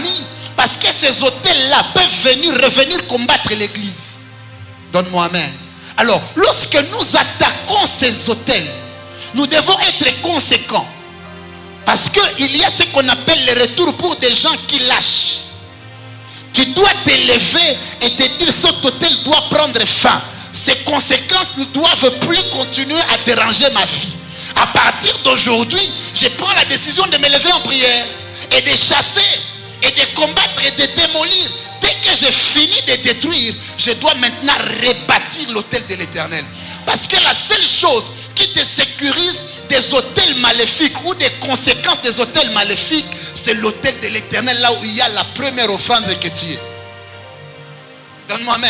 mis parce que ces autels-là peuvent revenir combattre l'église. Donne-moi amen. Alors, lorsque nous attaquons ces autels, nous devons être conséquents. Parce qu'il y a ce qu'on appelle le retour pour des gens qui lâchent. Tu dois t'élever et te dire cet autel doit prendre fin. Ces conséquences ne doivent plus continuer à déranger ma vie. À partir d'aujourd'hui, je prends la décision de me lever en prière et de chasser et de combattre et de démolir. Dès que j'ai fini de détruire, je dois maintenant rebâtir l'autel de l'Éternel. Parce que la seule chose qui te sécurise des autels maléfiques ou des conséquences des autels maléfiques, c'est l'autel de l'Éternel, là où il y a la première offrande que tu es. Donne-moi main.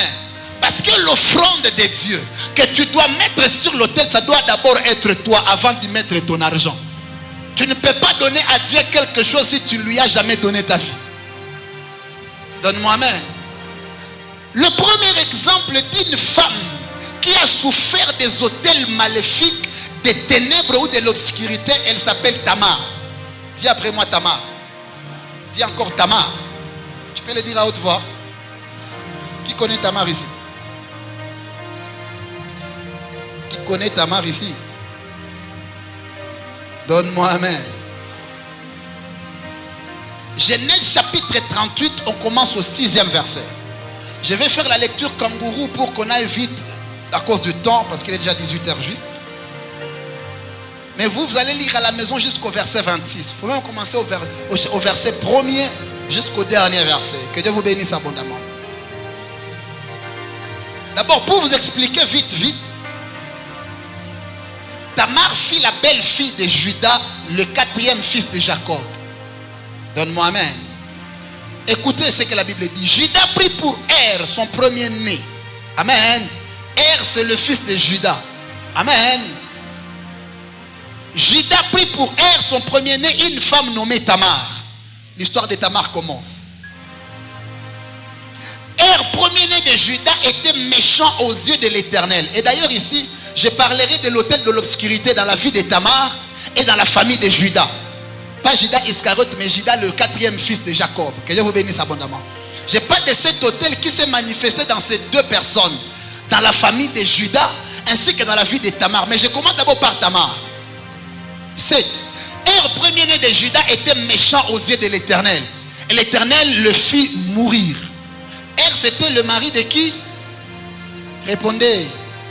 Parce que l'offrande de Dieu que tu dois mettre sur l'autel, ça doit d'abord être toi avant d'y mettre ton argent. Tu ne peux pas donner à Dieu quelque chose si tu ne lui as jamais donné ta vie. Donne-moi main. Le premier exemple d'une femme qui a souffert des autels maléfiques, des ténèbres ou de l'obscurité, elle s'appelle Tamar. Dis après moi Tamar. Dis encore Tamar. Tu peux le dire à haute voix. Qui connaît Tamar ici? Qui connaît Tamar ici? Donne-moi amen. Genèse chapitre 38, on commence au 6e verset. Je vais faire la lecture kangourou pour qu'on aille vite à cause du temps, parce qu'il est déjà 18h juste. Mais vous allez lire à la maison jusqu'au verset 26. Il faut même commencer au verset 1er jusqu'au dernier verset. Que Dieu vous bénisse abondamment. D'abord, pour vous expliquer vite, Tamar fit la belle-fille de Judas, le 4e fils de Jacob. Donne-moi amen. Écoutez ce que la Bible dit. Judas prit pour Er son premier-né. Amen. Er, c'est le fils de Judas. Amen. Judas prit pour Er son premier-né une femme nommée Tamar. L'histoire de Tamar commence. Er, premier-né de Judas, était méchant aux yeux de l'Éternel. Et d'ailleurs ici, je parlerai de l'autel de l'obscurité dans la vie de Tamar et dans la famille de Judas. Pas Judas Iscariote, mais Judas, le 4e fils de Jacob. Que Dieu vous bénisse abondamment. Je parle de cet autel qui s'est manifesté dans ces deux personnes, dans la famille de Judas ainsi que dans la vie de Tamar. Mais je commence d'abord par Tamar. 7. Er, premier-né de Judas, était méchant aux yeux de l'Éternel. Et l'Éternel le fit mourir. Er, c'était le mari de qui? Répondez.